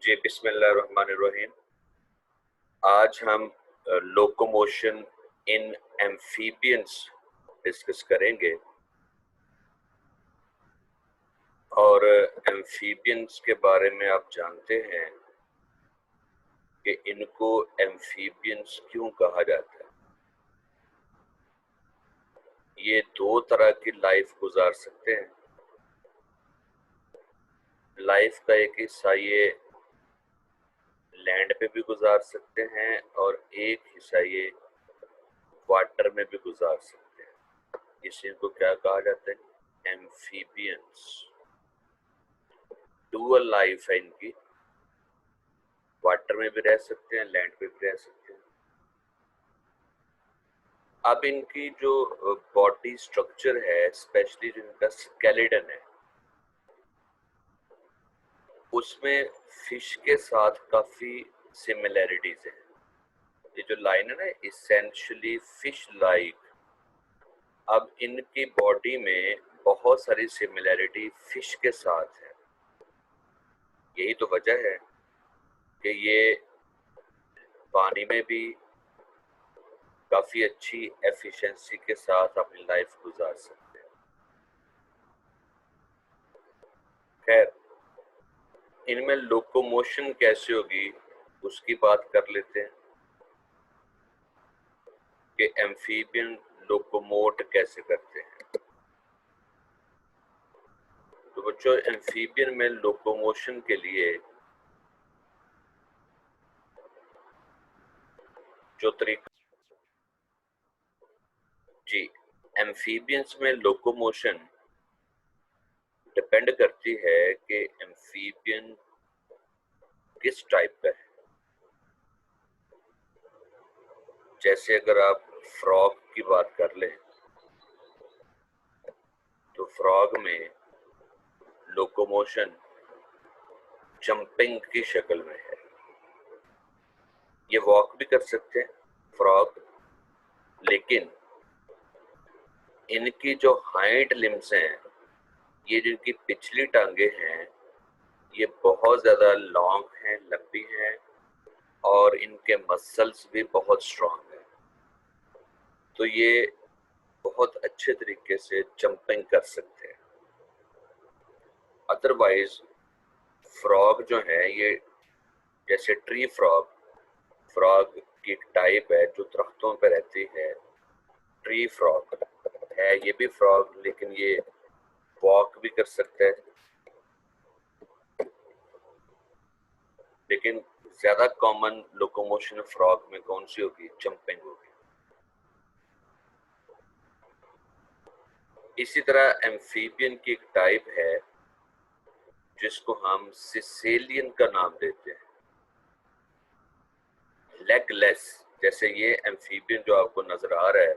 जी बिस्मिल्लाहिर्रहमानिर्रहीम। आज हम लोकोमोशन इन एम्फीबियंस डिस्कस करेंगे और एम्फीबियंस के बारे में आप जानते हैं कि इनको एम्फीबियंस क्यों कहा जाता है। ये दो तरह की लाइफ गुजार सकते हैं। लाइफ का एक हिस्सा ये लैंड पे भी गुजार सकते हैं और एक हिस्सा ये वाटर में भी गुजार सकते हैं। इसी को क्या कहा जाता है? एम्फीबियंस। डुअल लाइफ है इनकी, वाटर में भी रह सकते हैं, लैंड पे भी रह सकते हैं। अब इनकी जो बॉडी स्ट्रक्चर है, स्पेशली जो इनका स्केलेटन है, उसमें फिश के साथ काफी सिमिलैरिटीज है। ये जो लाइन है ना, इसेंशियली फिश लाइक, अब इनकी बॉडी में बहुत सारी सिमिलैरिटी फिश के साथ है। यही तो वजह है कि ये पानी में भी काफी अच्छी एफिशिएंसी के साथ अपनी लाइफ गुजार सकते हैं। खैर, इनमें लोकोमोशन कैसे होगी उसकी बात कर लेते हैं कि एम्फीबियन लोकोमोट कैसे करते हैं। तो बच्चों, एम्फीबियन में लोकोमोशन के लिए जो तरीका जी एम्फीबियंस में लोकोमोशन डिपेंड करती है कि एम्फीबियन किस टाइप का है। जैसे अगर आप फ्रॉग की बात कर लें तो फ्रॉग में लोकोमोशन जंपिंग की शक्ल में है। ये वॉक भी कर सकते हैं फ्रॉग, लेकिन इनकी जो हाइंड लिम्स हैं, ये जिनकी पिछली टांगे हैं, ये बहुत ज्यादा लॉन्ग हैं, लंबी हैं और इनके मसल्स भी बहुत स्ट्रांग हैं। तो ये बहुत अच्छे तरीके से जंपिंग कर सकते हैं। अदरवाइज फ्रॉग जो है, ये जैसे ट्री फ्रॉग, फ्रॉग की टाइप है जो दरख्तों पे रहती है, ट्री फ्रॉग है ये भी फ्रॉग, लेकिन ये वॉक भी कर सकता है। लेकिन ज्यादा कॉमन लोकोमोशन फ्रॉग में कौन सी होगी? जंपिंग होगी। इसी तरह एम्फीबियन की एक टाइप है जिसको हम सिसेलियन का नाम देते हैं, लेगलेस। जैसे ये एम्फीबियन जो आपको नजर आ रहा है,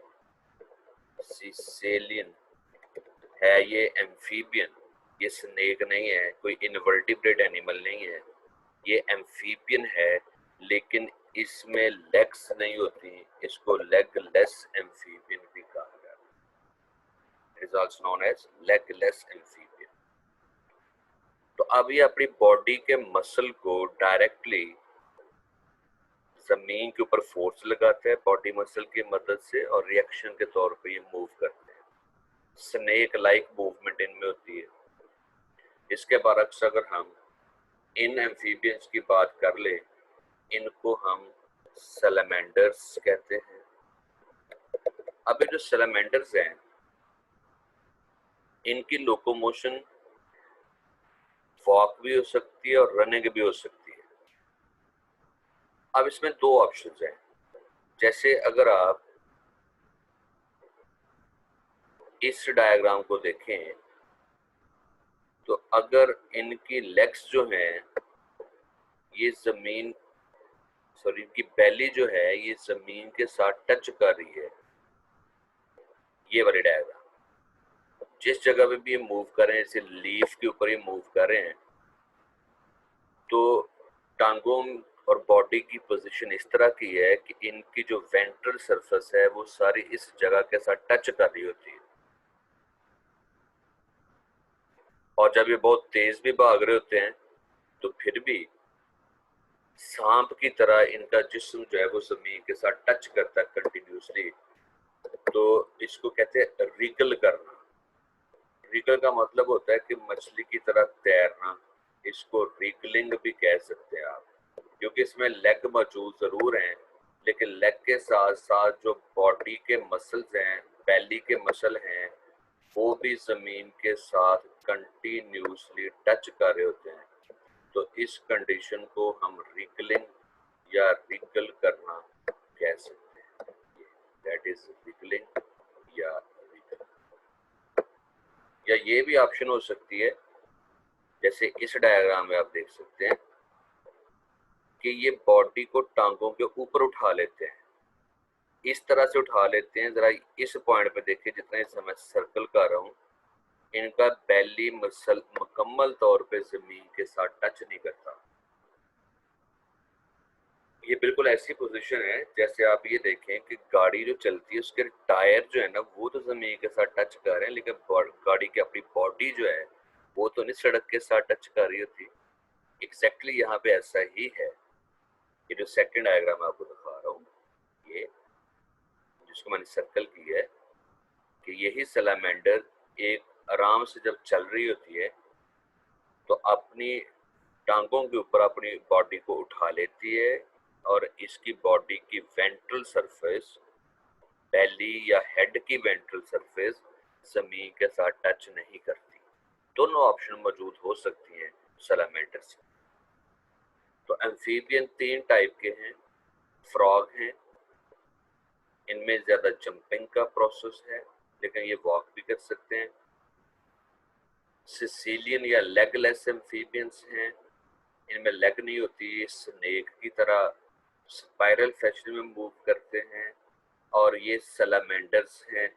सिसेलियन है, ये एम्फीबियन, ये स्नेक नहीं है, कोई इनवर्टिब्रेट एनिमल नहीं है, ये एम्फीबियन है, लेकिन इसमें लेग्स नहीं होती, इसको लेगलेस एम्फीबियन भी कहा जाता है। It is also known as legless amphibian. तो अब ये अपनी बॉडी के मसल को डायरेक्टली जमीन के ऊपर फोर्स लगाते हैं बॉडी मसल की मदद से, और रिएक्शन के तौर पे ये मूव करते हैं। स्नेक लाइक मूवमेंट इनमें होती है। इसके बरक्स अगर हम इन एम्फीबियंस की बात कर ले, इनको हम सैलमेंडर्स कहते हैं। अब ये जो सैलमेंडर्स हैं, इनकी लोकोमोशन वॉक भी हो सकती है और रनिंग भी हो सकती है। अब इसमें दो ऑप्शंस हैं। जैसे अगर आप इस डायग्राम को देखें तो अगर इनकी लेग्स जो हैं, ये जमीन, सॉरी, इनकी बेली जो है ये जमीन के साथ टच कर रही है, ये वाली डायग्राम, जिस जगह पे भी ये मूव कर रहे हैं, जैसे लीफ के ऊपर ये मूव कर रहे हैं, तो टांगों और बॉडी की पोजीशन इस तरह की है कि इनकी जो वेंट्रल सरफेस है वो सारी इस जगह के साथ टच कर रही होती है। और जब ये बहुत तेज भी भाग रहे होते हैं तो फिर भी सांप की तरह इनका जिस्म जो है वो जमीन के साथ टच करता है कंटिन्यूसली, तो इसको कहते हैं रिगल करना। रिगल का मतलब होता है कि मछली की तरह तैरना, इसको रिगलिंग भी कह सकते हैं आप, क्योंकि इसमें लेग मौजूद जरूर हैं, लेकिन लेग के साथ साथ जो बॉडी के मसल्स हैं, बेली के मसल हैं, वो भी जमीन के साथ कंटिन्यूसली टच कर रहे होते हैं। तो इस कंडीशन को हम रिगलिंग या रिगल करना कह सकते हैं। दैट इज रिगलिंग या रिगल। या ये भी ऑप्शन हो सकती है, जैसे इस डायग्राम में आप देख सकते हैं कि ये बॉडी को टांगों के ऊपर उठा लेते हैं, इस तरह से उठा लेते हैं। जरा इस पॉइंट पे देखिए, जितना इस समय सर्कल कर रहा हूँ, इनका बेली मसल मुकम्मल तौर पे जमीन के साथ टच नहीं करता। ये बिल्कुल ऐसी पोजीशन है जैसे आप ये देखें कि गाड़ी जो चलती है उसके टायर जो है ना, वो तो जमीन के साथ टच कर रहे हैं, लेकिन गाड़ी की अपनी बॉडी जो है वो तो नहीं सड़क के साथ टच कर रही होती। एग्जैक्टली यहाँ पे ऐसा ही है। ये जो सेकंड डायग्राम आपको दिखा रहा हूँ, ये जिसको मैंने सर्कल की है, कि यही सलामेंडर एक आराम से जब चल रही होती है तो अपनी टांगों के ऊपर अपनी बॉडी को उठा लेती है, और इसकी बॉडी की वेंट्रल सरफेस, बेली या हेड की वेंट्रल सरफेस जमीन के साथ टच नहीं करती। दोनों ऑप्शन मौजूद हो सकती हैं सलामेंडर्स। तो एम्फीबियन 3 टाइप के हैं। फ्रॉग हैं, इनमें ज्यादा जंपिंग का प्रोसेस है, लेकिन ये वॉक भी कर सकते हैं। सिसिलियन या लेगलेस एम्फीबियंस हैं, इनमें लेग नहीं होती, ये स्नेक की तरह स्पाइरल फैशन में मूव करते हैं। और ये सलामेंडर्स हैं,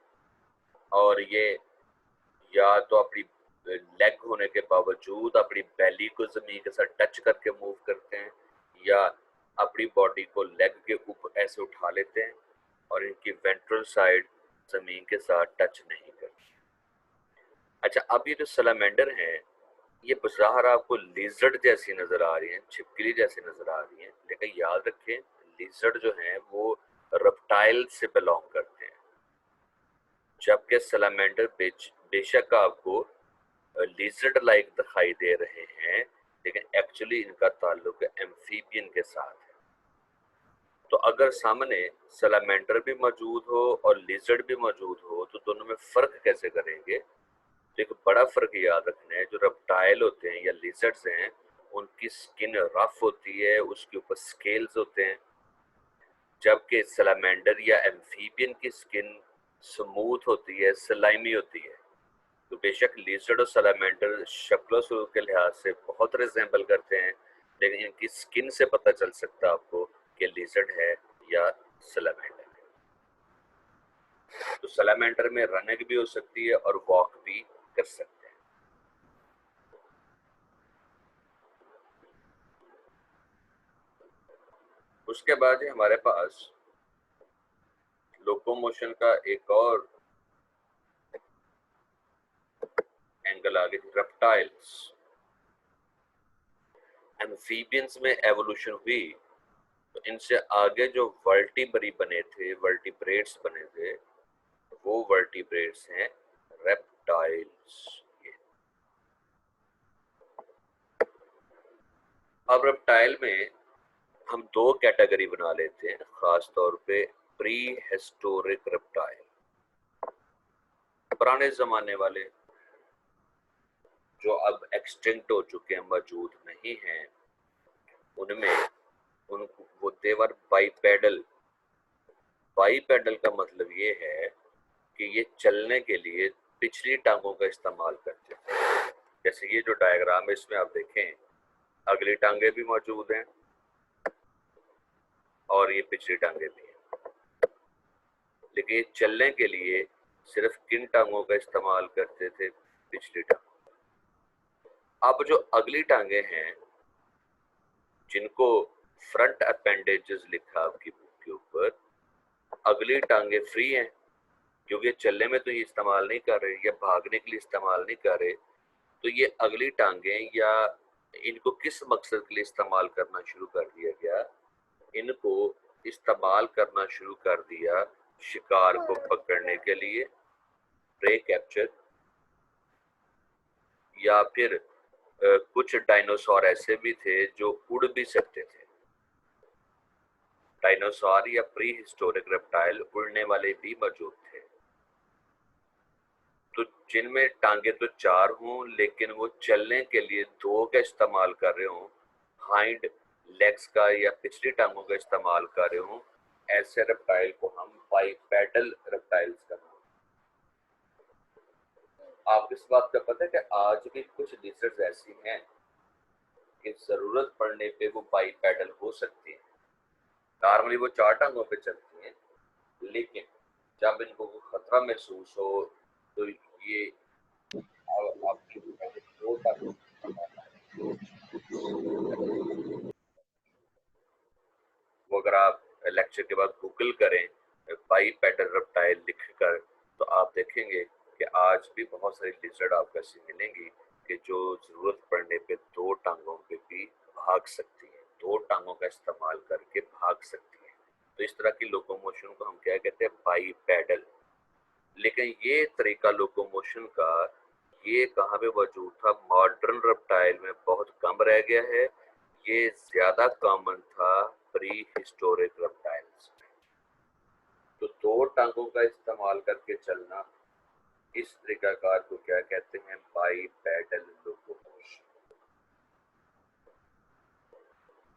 और ये या तो अपनी लेग होने के बावजूद अपनी बेली को जमीन के साथ टच करके मूव करते हैं, या अपनी बॉडी को लेग के ऊपर ऐसे उठा लेते हैं और इनकी वेंट्रल साइड जमीन के साथ टच नहीं करती। अच्छा, अब ये जो सलामेंडर हैं, ये बाहर आपको लिजर्ड जैसी नजर आ रही हैं, छिपकली जैसी नजर आ रही हैं, लेकिन याद रखें लिजर्ड जो हैं वो रेप्टाइल से बिलोंग करते हैं, जबकि सलामेंडर बेशक आपको लिजर्ड लाइक दिखाई दे रहे हैं, लेकिन एक्चुअली इनका ताल्लुक एम्फीबियन के साथ है। तो अगर सामने सलामेंडर भी मौजूद हो और लिजर्ड भी मौजूद हो, तो दोनों में फर्क कैसे करेंगे? तो एक बड़ा फर्क याद रखना है, जो रेप्टाइल होते हैं या लिजर्ड्स हैं, उनकी स्किन रफ होती है, उसके ऊपर स्केल्स होते हैं, जबकि सलामेंडर या एम्फीबियन की स्किन स्मूथ होती है, स्लाइमी होती है। तो बेशक लिजर्ड और सलामेंडर शक्ल सूरत के लिहाज से बहुत रिजेंबल करते हैं, लेकिन इनकी स्किन से पता चल सकता है आपको कि लिजर्ड है या सलामेंडर है। तो सलामेंडर में रनिंग भी हो सकती है और वॉक भी कर सकते हैं। उसके बाद हमारे पास लोकोमोशन का एक और एंगल आ गया, रेप्टाइल्स। एम्फीबियंस में एवोल्यूशन हुई, तो इनसे आगे जो वर्टिब्री बने थे, वर्टिब्रेट्स बने थे, वो वर्टिब्रेट्स हैं रेप्टाइल्स। अब रेप्टाइल में हम दो कैटेगरी बना लेते हैं, खास तौर पे प्री हिस्टोरिक रेप्टाइल, पुराने जमाने वाले जो अब एक्सटिंक्ट हो चुके हैं, मौजूद नहीं हैं, उनमें उनको वो देवर बाइपेडल। बाइपेडल का मतलब ये है कि ये चलने के लिए पिछली टांगों का इस्तेमाल करते हैं। जैसे ये जो डायग्राम है, इसमें आप देखें अगली टांगे भी मौजूद हैं और ये पिछली टांगे भी हैं, लेकिन चलने के लिए सिर्फ किन टांगों का इस्तेमाल करते थे? पिछली टांगों। अब जो अगली टांगे हैं, जिनको फ्रंट अपेंडेजेस लिखा आपकी बुक के ऊपर, अगली टांगे फ्री हैं, क्योंकि चलने में तो ये इस्तेमाल नहीं कर रहे या भागने के लिए इस्तेमाल नहीं कर रहे। तो ये अगली टांगे या इनको किस मकसद के लिए इस्तेमाल करना शुरू कर दिया गया? इनको इस्तेमाल करना शुरू कर दिया शिकार को पकड़ने के लिए, प्रे कैप्चर, या फिर कुछ डायनासोर ऐसे भी थे जो उड़ भी सकते थे। डायनासोर या प्री हिस्टोरिक रेप्टाइल उड़ने वाले भी मौजूद थे, तो जिनमें टांगे तो 4 हों लेकिन वो चलने के लिए 2 का इस्तेमाल कर रहे हों, हाइंड लेग्स का या पिछली टांगों का इस्तेमाल कर रहे हों, ऐसे रेप्टाइल को हम बाइपेडल रेप्टाइल्स का नाम। आपको इस बात का पता है कि आज भी कुछ लिजर्ड्स ऐसी हैं कि जरूरत पड़ने पे वो बाइपेडल हो सकती है। नॉर्मली वो 4 टांगों पे चलती हैं, लेकिन जब इनको खतरा महसूस हो तो ये आपकी 2 टांगों वो अगर आप लेक्चर के बाद गूगल करें बाइपेडल रेप्टाइल लिखकर, तो आप देखेंगे कि आज भी बहुत सारी लिजर्ड आपको ऐसी मिलेंगी कि जो जरूरत पड़ने पे 2 टांगों पे भी भाग सकती है, 2 टांगों का इस्तेमाल करके भाग सकती है। तो इस तरह की लोकोमोशन को हम क्या कहते हैं? बाइपेडल। लेकिन ये तरीका लोकोमोशन का ये कहाँ पे मौजूद था? मॉडर्न रेप्टाइल में बहुत कम रह गया है। ये ज्यादा कॉमन था प्री हिस्टोरिक रेप्टाइल्स में। तो 2 टांगों का इस्तेमाल करके चलना, इस तरीकाकार को क्या कहते हैं? Bipedal locomotion.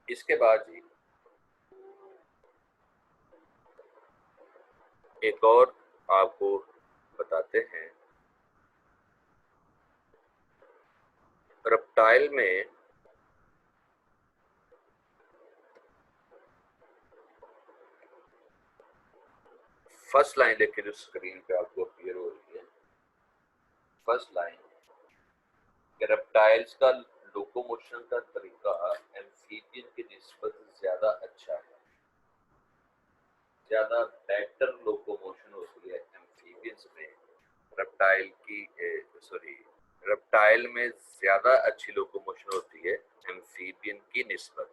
इसके बाद जी एक और आपको बताते हैं, रेप्टाइल में फर्स्ट लाइन देखिए जो स्क्रीन पे आपको अपीयर हो रही है। फर्स्ट लाइन, रेप्टाइल्स का लोकोमोशन का तरीका एम्फीबियन की निस्बत ज्यादा अच्छा है, ज्यादा बेटर लोकोमोशन होती है एम्फीबियंस में। रेप्टाइल की सॉरी रेप्टाइल में ज्यादा अच्छी लोकोमोशन होती है एम्फीबियन की निस्बत।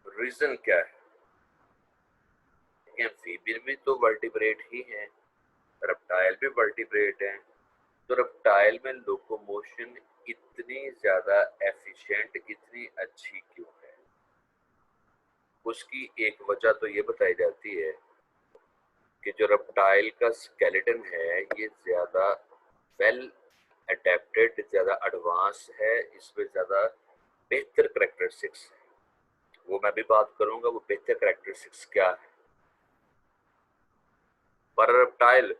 रीजन क्या है? एम्फीबियन भी तो वर्टिब्रेट ही है, रेप्टाइल भी वर्टिब्रेट है, तो रेप्टाइल में लोकोमोशन इतनी ज्यादा एफिशिएंट, इतनी अच्छी क्यों है? उसकी एक वजह तो ये बताई जाती है कि जो रेप्टाइल का स्केलेटन है ये ज्यादा वेल अडेप्टेड, ज्यादा एडवांस है, इसमें ज्यादा बेहतर करेक्टरिस्टिक्स है। वो मैं भी बात करूंगा वो बेहतर करेक्टरिस्टिक्स क्या है। पर रेप्टाइल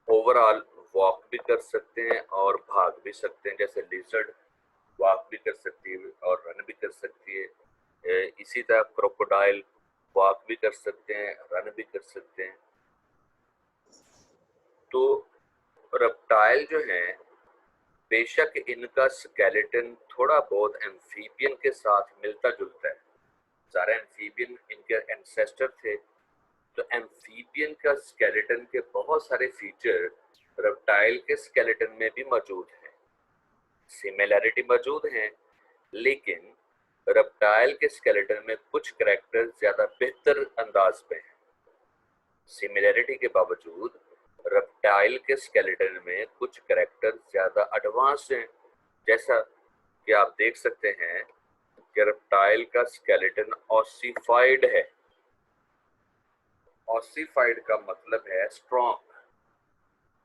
ओवरऑल वॉक भी कर सकते हैं और भाग भी सकते हैं, जैसे लिजर्ड वॉक भी कर सकती है और रन भी कर सकती है। इसी तरह क्रोकोडाइल वॉक भी कर सकते हैं, रन भी कर सकते हैं। तो रेप्टाइल जो है, बेशक इनका स्केलेटन थोड़ा बहुत एम्फीबियन के साथ मिलता जुलता है, सारे एम्फीबियन इनके एंसेस्टर थे, तो एम्फीबियन का स्केलेटन के बहुत सारे फीचर रेप्टाइल के स्केलेटन में भी मौजूद हैं, सिमिलैरिटी मौजूद हैं, लेकिन रेप्टाइल के स्केलेटन में कुछ करैक्टर ज्यादा बेहतर अंदाज में हैं। सिमिलैरिटी के बावजूद रेप्टाइल के स्केलेटन में कुछ करैक्टर ज्यादा एडवांस हैं, जैसा कि आप देख सकते हैं कि रेप्टाइल का स्केलेटन ऑसिफाइड है। ऑसिफाइड का मतलब है स्ट्रॉन्ग,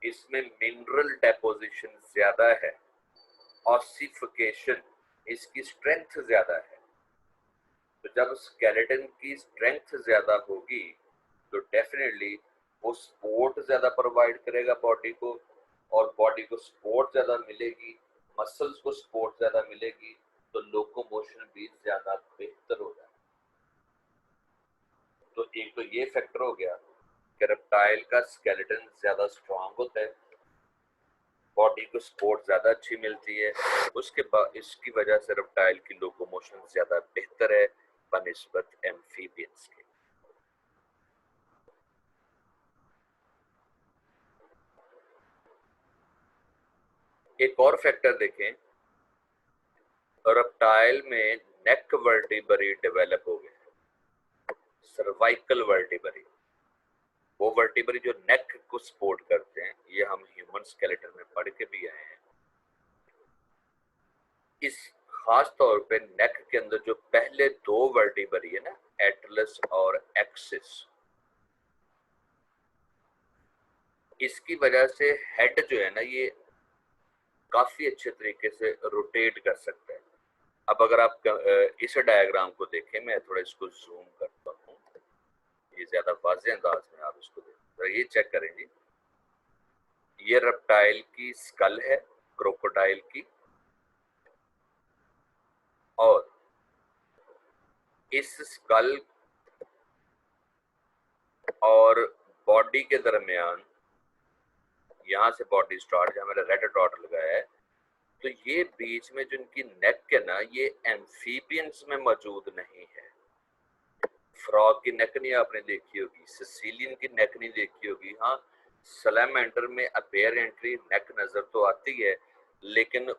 इसमें मिनरल डेपोजिशन ज्यादा है, ऑसिफिकेशन, इसकी स्ट्रेंथ ज्यादा है। तो जब स्केलेटन की स्ट्रेंथ ज्यादा होगी तो डेफिनेटली वो सपोर्ट ज्यादा प्रोवाइड करेगा बॉडी को, और बॉडी को सपोर्ट ज्यादा मिलेगी, मसल्स को सपोर्ट ज्यादा मिलेगी, तो लोकोमोशन भी ज्यादा बेहतर होगा। तो एक तो ये फैक्टर हो गया कि रेप्टाइल का स्केलेटन ज्यादा स्ट्रांग होता है, बॉडी को सपोर्ट ज्यादा अच्छी मिलती है, उसके बाद इसकी वजह से रेप्टाइल की लोकोमोशन ज्यादा बेहतर है बनिस्बत एम्फीबियंस के। एक और फैक्टर देखें रेप्टाइल में नेक वर्टिब्री डेवलप हो गए, सर्वाइकल वर्टिब्री, वो वर्टिब्री जो नेक को सपोर्ट करते हैं, ये हम ह्यूमन स्केलेटन में पढ़ के भी आए हैं। इस खास तौर पे नेक के अंदर जो पहले दो वर्टिब्री है ना, एटलस और एक्सिस, इसकी वजह से हेड जो है ना ये काफी अच्छे तरीके से रोटेट कर सकता है। अब अगर आप इस डायग्राम को देखें, मैं थोड़ा इसको जूम करता हूँ, ये ज्यादा वाज़ेह अंदाज में आप इसको देखें, ये चेक करें जी, ये रेप्टाइल की स्कल है, क्रोकोडाइल की, और इस स्कल और बॉडी के दरमियान, यहाँ से बॉडी स्टार्ट, जहाँ मैंने रेड डॉट लगाया है, तो ये बीच में जो इनकी नेक है ना, ये एम्फीबियंस में मौजूद नहीं है। फ्रॉग की नेक नहीं आपने देखी होगी, सिसिलियन की नेक नहीं देखी होगी, हाँ सैलमेंडर में अपेरेंटली नेक नजर तो आती है, लेकिन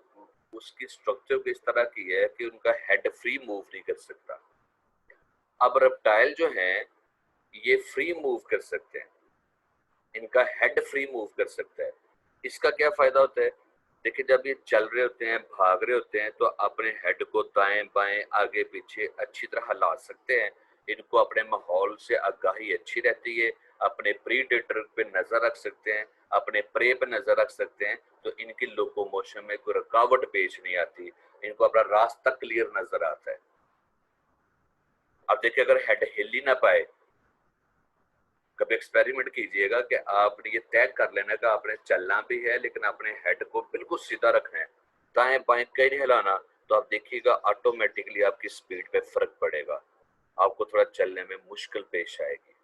उसकी स्ट्रक्चर इस तरह की है कि उनका हेड फ्री मूव नहीं कर सकता। अब रेप्टाइल जो हैं ये फ्री मूव कर सकते हैं, इनका हेड फ्री मूव कर सकता है। इसका क्या फायदा होता है? देखिए, जब ये चल रहे होते हैं, भाग रहे होते हैं, तो अपने हेड को दाएं बाएं आगे पीछे अच्छी तरह हिला सकते हैं। इनको अपने माहौल से आगाही अच्छी रहती है, अपने प्रीडेटर पे नजर रख सकते हैं, अपने प्रे पे नजर रख सकते हैं, तो इनकी लोकोमोशन में कोई रुकावट पेश नहीं आती, इनको अपना रास्ता क्लियर नजर आता है। अब देखिए, अगर हेड हिल ही ना पाए, कभी एक्सपेरिमेंट कीजिएगा कि आपने ये तय कर लेना कि आपने चलना भी है, लेकिन अपने हेड को बिल्कुल सीधा रखना है, दाएं बाएं कहीं नहीं हिलाना, तो आप देखिएगा ऑटोमेटिकली आपकी स्पीड पे फर्क पड़ेगा, आपको थोड़ा चलने में मुश्किल पेश आएगी।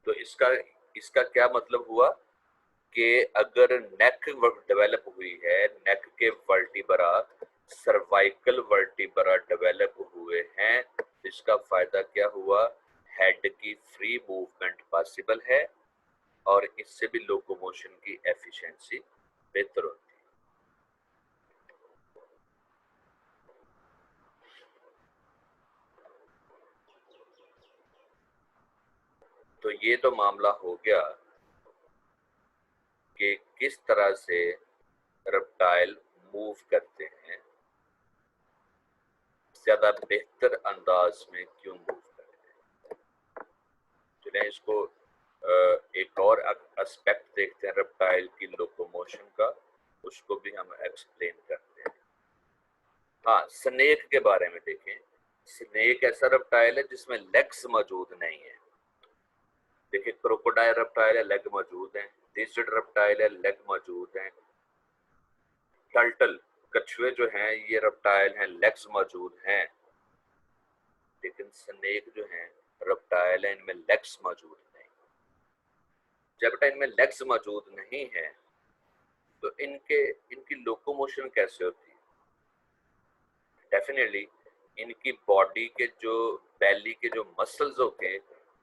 तो इसका इसका क्या मतलब हुआ कि अगर नेक डेवलप हुई है, नेक के वर्टिब्रा, सर्वाइकल वर्टिब्रा डेवलप हुए हैं, इसका फायदा क्या हुआ? हेड की फ्री मूवमेंट पॉसिबल है और इससे भी लोकोमोशन की एफिशिएंसी बेहतर होती है। तो ये तो मामला हो गया कि किस तरह से रेप्टाइल मूव करते हैं, ज्यादा बेहतर अंदाज में क्यों मूव करते हैं। चलिए इसको एक और एस्पेक्ट देखते हैं रेप्टाइल की लोकोमोशन का, उसको भी हम एक्सप्लेन करते हैं। हाँ, स्नेक के बारे में देखें। स्नेक ऐसा रेप्टाइल है जिसमें लेग्स मौजूद नहीं है। देखिए, क्रोकोडाइल रेप्टाइल है, लेग मौजूद है, लिजर्ड रेप्टाइल है, लेग मौजूद है, टर्टल कछुए जो हैं ये रेप्टाइल हैं, लेग्स मौजूद हैं, लेकिन स्नेक जो हैं रेप्टाइल है, इनमें लेग्स मौजूद नहीं। जब तक इनमें लेग्स मौजूद नहीं है तो इनकी लोकोमोशन कैसे होती है? डेफिनेटली इनकी बॉडी के जो बेली के जो मसल्स होते हैं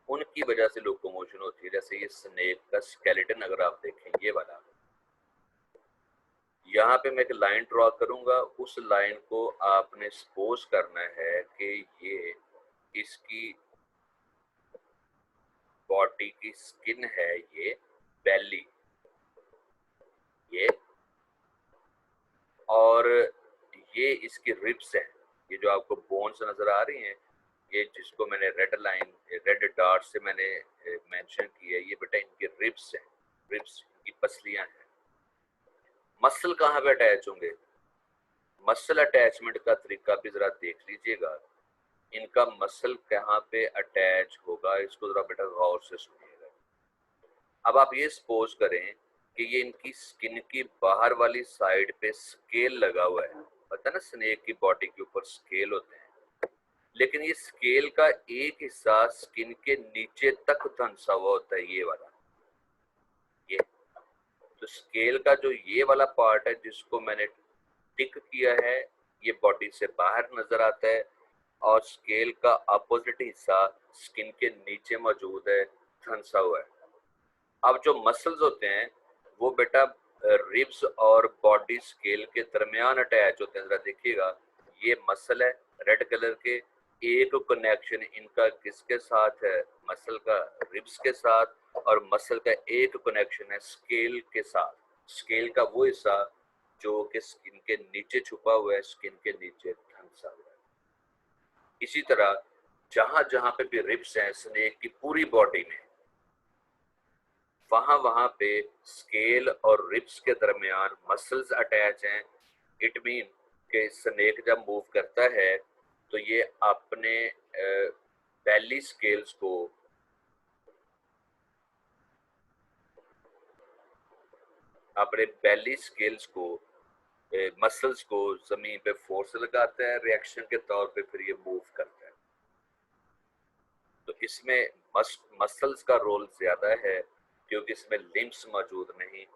उनकी वजह से लोकोमोशन होती है। जैसे ये स्नेक का स्केलेटन अगर आप देखें, ये वाला, यहाँ पे मैं एक लाइन ड्रॉ करूंगा, उस लाइन को आपने सपोज करना है कि ये इसकी बॉडी की स्किन है, ये बेली, ये, और ये इसकी रिब्स हैं, ये जो आपको बोन्स नजर आ रही हैं, ये जिसको मैंने रेड डॉट से मैंने मेंशन किया है, ये बेटा इनकी रिब्स हैं, रिब्स की पसलियां हैं। मसल कहाँ पे अटैच होंगे? मसल अटैचमेंट का तरीका भी जरा देख लीजिएगा। इनका मसल कहाँ पे अटैच होगा, इसको जरा बेटा गौर से सुनिएगा। अब आप ये सपोज करें कि ये इनकी स्किन की बाहर वाली साइड पे स्केल लगा हुआ है, पता है ना, स्नेक की बॉडी के ऊपर स्केल होते हैं, लेकिन ये स्केल का एक हिस्सा स्किन के नीचे तक धंसा हुआ होता है, ये वाला, ये। तो स्केल का जो ये वाला पार्ट है जिसको मैंने टिक किया है, ये बॉडी से बाहर नजर आता है, और स्केल का अपोजिट हिस्सा स्किन के नीचे मौजूद है, धंसा हुआ है। अब जो मसल्स होते हैं वो बेटा रिब्स और बॉडी स्केल के दरमियान अटैच होते हैं। जरा देखिएगा, ये मसल है रेड कलर के, एक कनेक्शन इनका किसके साथ है, मसल का रिब्स के साथ, और मसल का एक कनेक्शन है स्केल के साथ। स्केल का वो हिस्सा जो कि स्किन के नीचे छुपा हुआ है, स्किन के नीचे धंसा हुआ है। इसी तरह जहां जहां पे भी रिब्स हैं स्नेक की पूरी बॉडी में, वहां वहां पे स्केल और रिब्स के दरमियान मसल्स अटैच हैं। इट मीन कि स्नेक जब मूव करता है तो ये अपने बैली स्केल्स को मसल्स को जमीन पे फोर्स लगाता है, रिएक्शन के तौर पे फिर ये मूव करता है। तो इसमें मसल्स का रोल ज्यादा है क्योंकि इसमें लिम्स मौजूद नहीं,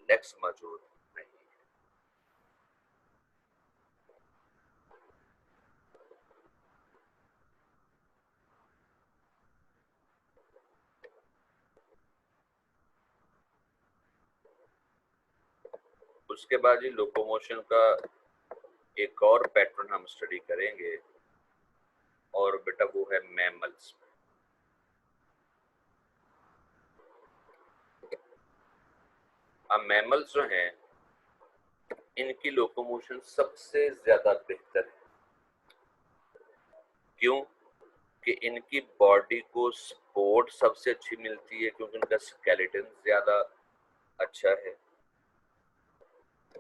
लेग्स मौजूद नहीं। उसके बाद ही लोकोमोशन का एक और पैटर्न हम स्टडी करेंगे, और बेटा वो है मैमल्स। अब मैमल्स जो हैं इनकी लोकोमोशन सबसे ज्यादा बेहतर है। क्यों? कि इनकी बॉडी को सपोर्ट सबसे अच्छी मिलती है क्योंकि इनका स्केलेटन ज्यादा अच्छा है,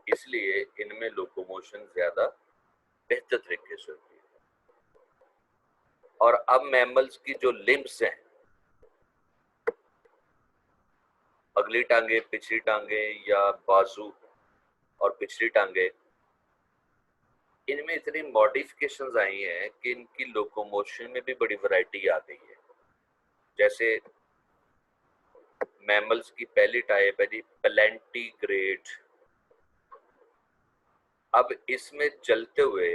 इसलिए इनमें लोकोमोशन ज्यादा बेहतर तरीके से होती है। और अब मैमल्स की जो लिम्स हैं, अगली टांगे, पिछली टांगे, या बाजू और पिछली टांगे, इनमें इतनी मॉडिफिकेशंस आई हैं कि इनकी लोकोमोशन में भी बड़ी वैरायटी आ गई है। जैसे मैमल्स की पहली टाइप है जी प्लेंटीग्रेड। अब इसमें चलते हुए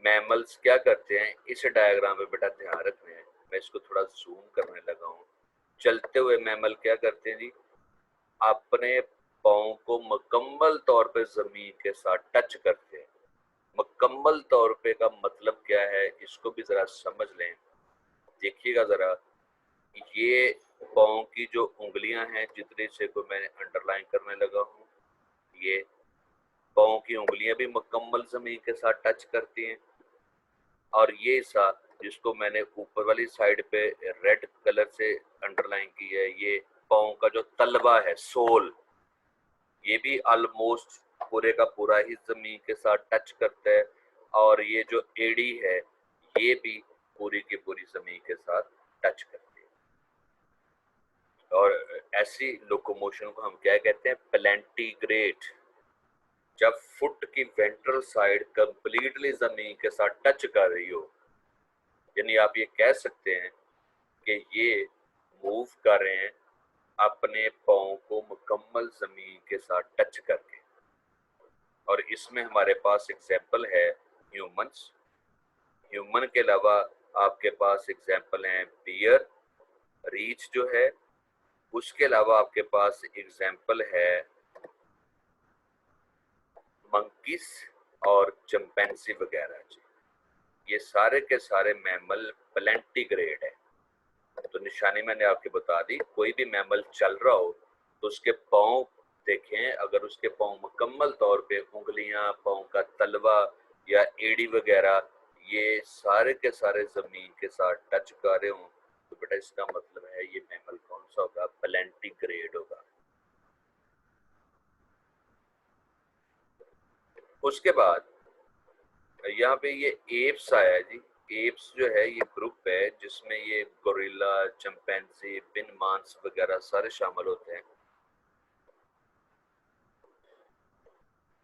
मैमल्स क्या करते हैं, इस डायग्राम में बेटा ध्यान रखना है, मैं इसको थोड़ा जूम करने लगा हूँ। चलते हुए मैमल क्या करते हैं जी, अपने पाँव को मुकम्मल तौर पे जमीन के साथ टच करते हैं। मुकम्मल तौर पे का मतलब क्या है, इसको भी जरा समझ लें। देखिएगा जरा, ये पाँव की जो उंगलियां हैं, जितने से को मैंने अंडरलाइन करने लगा हूँ, ये पाँव की उंगलियां भी मुकम्मल जमीन के साथ टच करती हैं। और ये हिस्सा जिसको मैंने ऊपर वाली साइड पे रेड कलर से अंडरलाइन की है, ये पाँव का जो तलवा है, सोल, ये भी ऑलमोस्ट पूरे का पूरा ही जमीन के साथ टच करता है। और ये जो एड़ी है, ये भी पूरी की पूरी जमीन के साथ टच करती है। और ऐसी लोकोमोशन को हम क्या कहते हैं, प्लेंटीग्रेड। जब फुट की वेंट्रल साइड कंप्लीटली जमीन के साथ टच कर रही हो, यानी आप ये कह सकते हैं कि ये मूव कर रहे हैं अपने पाँव को मुकम्मल जमीन के साथ टच करके। और इसमें हमारे पास एग्जाम्पल है ह्यूमंस। ह्यूमन के अलावा आपके पास एग्जाम्पल हैं बियर, रीच जो है, उसके अलावा आपके पास एग्जाम्पल है मंकीस और चिंपैंजी वगैरह जी। ये सारे के सारे मैमल प्लेंटीग्रेड है। तो निशानी मैंने आपको बता दी, कोई भी मैमल चल रहा हो तो उसके पाँव देखें, अगर उसके पाँव मुकम्मल तौर पे उंगलियां, पाँव का तलवा या एड़ी वगैरह ये सारे के सारे जमीन के साथ टच कर रहे हों, तो बेटा इसका मतलब है ये मैमल कौन सा होगा, प्लेंटीग्रेड होगा। उसके बाद यहाँ पे ये एप्स आया है जी। एप्स जो है ये ग्रुप है जिसमें ये गोरिल्ला, चिंपैंजी, बिन मांस वगैरह सारे शामिल होते हैं।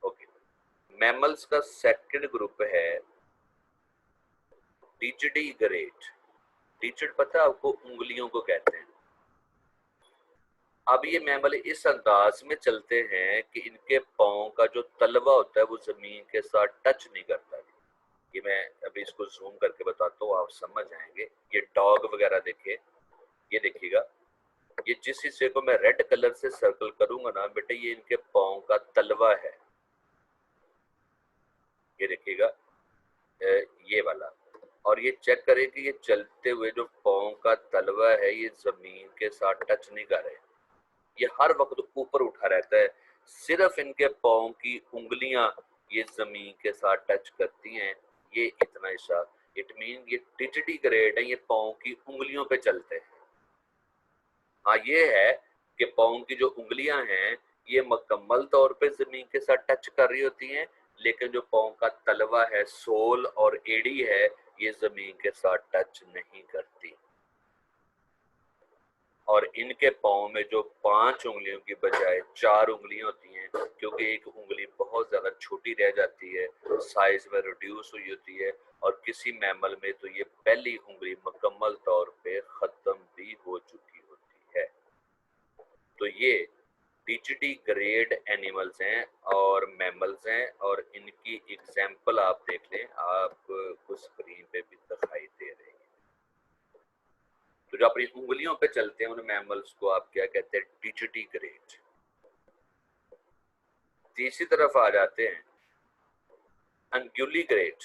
ओके, मैमल्स का सेकंड ग्रुप है डिजिडीग्रेड। डिजिड पता है आपको, उंगलियों को कहते हैं। अब ये मैमल इस अंदाज में चलते हैं कि इनके पाँव का जो तलवा होता है वो जमीन के साथ टच नहीं करता। ये मैं अभी इसको जूम करके बताता हूँ, आप समझ जाएंगे। ये डॉग वगैरह देखिए, ये देखिएगा, ये जिस हिस्से को मैं रेड कलर से सर्कल करूंगा ना बेटे, ये इनके पाँव का तलवा है। ये देखिएगा ये वाला, और ये चेक करें कि ये चलते हुए जो पाँव का तलवा है ये जमीन के साथ टच नहीं कर रहे, ये हर वक्त ऊपर उठा रहता है। सिर्फ इनके पाँव की उंगलियां ये जमीन के साथ टच करती हैं, ये इतना हिस्सा। इट मीन ये डिजिटिग्रेड है, ये पाँव की उंगलियों पे चलते हैं। हाँ ये है कि पाँव की जो उंगलियां हैं ये मुकम्मल तौर पे जमीन के साथ टच कर रही होती हैं, लेकिन जो पाँव का तलवा है, सोल और एड़ी है, ये जमीन के साथ टच नहीं करती। और इनके पाँव में जो 5 उंगलियों की बजाय 4 उंगलियां होती हैं, क्योंकि एक उंगली बहुत ज्यादा छोटी रह जाती है, साइज में रिड्यूस हुई होती है, और किसी मैमल में तो ये पहली उंगली मुकम्मल तौर पे खत्म भी हो चुकी होती है। तो ये डिजिटिग्रेड एनिमल्स हैं और मैमल्स हैं, और इनकी एग्जाम्पल आप देख लें, आपको स्क्रीन पे भी दिखाई दे रही है। तो जो अपनी उंगलियों पे चलते हैं उन मैमल्स को आप क्या कहते हैं? डिजिटिग्रेड। तीसरी तरफ आ जाते हैं अनग्युलिग्रेड।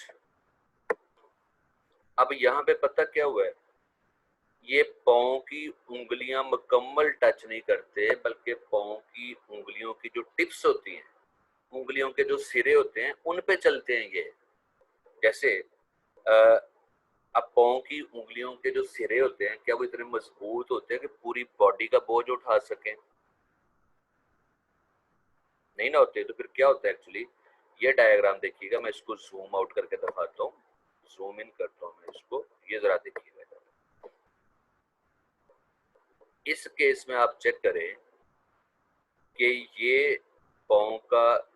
अब यहाँ पे पता क्या हुआ है, ये पाँव की उंगलियां मुकम्मल टच नहीं करते, बल्कि पाँव की उंगलियों की जो टिप्स होती हैं, उंगलियों के जो सिरे होते हैं, उन पे चलते हैं ये। जैसे अब पाँव की उंगलियों के जो सिरे होते हैं, क्या वो इतने मजबूत होते हैं कि पूरी बॉडी का बोझ उठा सकें? नहीं ना होते। तो फिर क्या होता है एक्चुअली, ये डायग्राम देखिएगा, मैं इसको जूम आउट करके दिखाता हूँ, जूम इन करता हूँ मैं इसको, ये जरा देखिएगा। इस केस में आप चेक करें कि ये पाँव का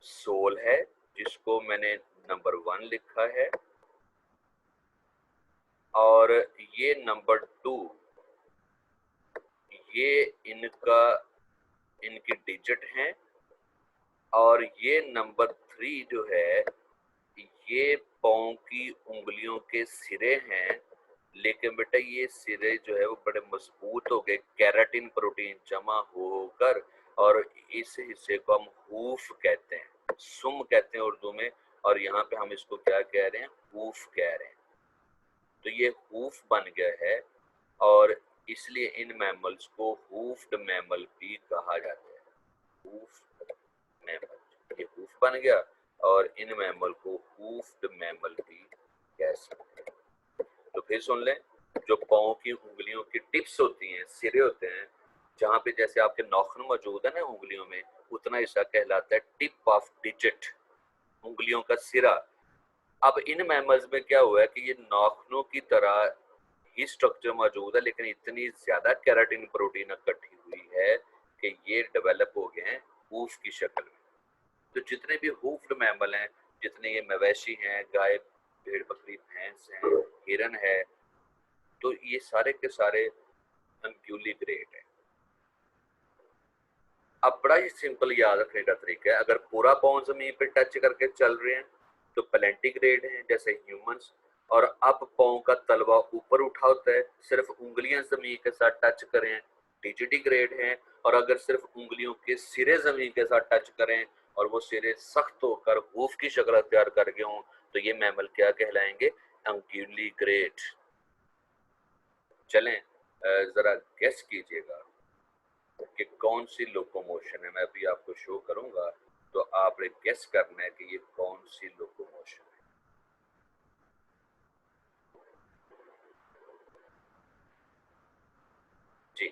सोल है, जिसको मैंने नंबर 1 लिखा है, और ये नंबर 2 ये इनकी डिजिट हैं, और ये नंबर 3 जो है ये पाँव की उंगलियों के सिरे हैं। लेकिन बेटा ये सिरे जो है वो बड़े मजबूत हो गए, केराटिन प्रोटीन जमा होकर, और इस हिस्से को हम हूफ कहते हैं, सुम कहते हैं उर्दू में, और यहाँ पे हम इसको क्या कह रहे हैं? हूफ कह रहे हैं। तो ये हूफ बन गया है, और इसलिए इन मैमल्स को हूफ्ड मैमल भी कहा जाता है। हूफ्ड मैमल, ये हूफ बन गया, और इन मैमल को हूफ्ड मैमल भी कह सकते हैं। तो फिर सुन लें, जो पाँव की उंगलियों की टिप्स होती हैं, सिरे होते हैं, जहाँ पे जैसे आपके नाखून मौजूद है ना उंगलियों में, उतना हिस्सा कहलाता है टिप ऑफ डिजिट, उंगलियों का सिरा। अब इन मैमल्स में क्या हुआ है कि ये नाखूनों की तरह ही स्ट्रक्चर मौजूद है, लेकिन इतनी ज्यादा केराटिन प्रोटीन इकट्ठी हुई है कि ये डेवलप हो गए हैं हूफ की शक्ल में। तो जितने भी हूफ्ड मैमल हैं, जितने ये मवेशी हैं, गाय, भेड़, बकरी, भैंस हैं, हिरन है, तो ये सारे के सारे अनग्युलिग्रेड है। अब बड़ा ही सिंपल याद रखने का तरीका है, अगर पूरा पाँव जमीन पे टच करके चल रहे हैं तो प्लेंटिग्रेड हैं जैसे ह्यूमंस, और अब पाँव का तलवा ऊपर उठा होता है, सिर्फ उंगलियां जमीन के साथ टच करें, डिजिटिग्रेड हैं। और अगर सिर्फ उंगलियों के सिरे जमीन के साथ टच करें और वो सिरे सख्त होकर हूफ की शक्ल अख्तियार कर गए हों, तो ये मैमल क्या कहलाएंगे? अनग्युलिग्रेड। चलें जरा गेस कीजिएगा कि कौन सी लोकोमोशन है। मैं अभी आपको शो करूंगा, तो आपने गेस करना है कि ये कौन सी लोकोमोशन है। जी,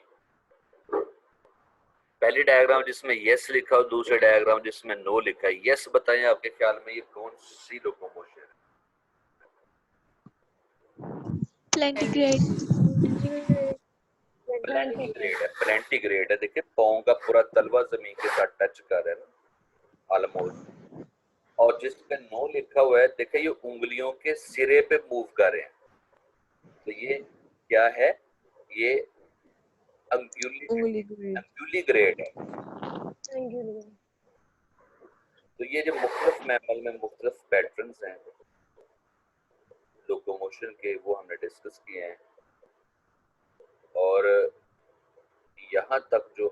पहली डायग्राम जिसमें यस लिखा और दूसरे डायग्राम जिसमें नो लिखा है, यस बताएं आपके ख्याल में ये कौन सी लोकोमोशन है? प्लेंटिग्रेड। प्लेंटिग्रेड है, प्लेंटिग्रेड है। देखिए पाँव का पूरा तलवा जमीन के साथ टच कर रहा है ना, ऑलमोस्ट। और जिस पे नो लिखा हुआ है, देखिए ये उंगलियों के सिरे पे मूव कर रहे हैं, तो ये क्या है? ये अंगुलीग्रेड है। तो ये जो मुख्तलिफ मैमल में मुख्तलिफ पैटर्न्स हैं लोकोमोशन के, वो हमने डिस्कस किए हैं। और यहाँ तक जो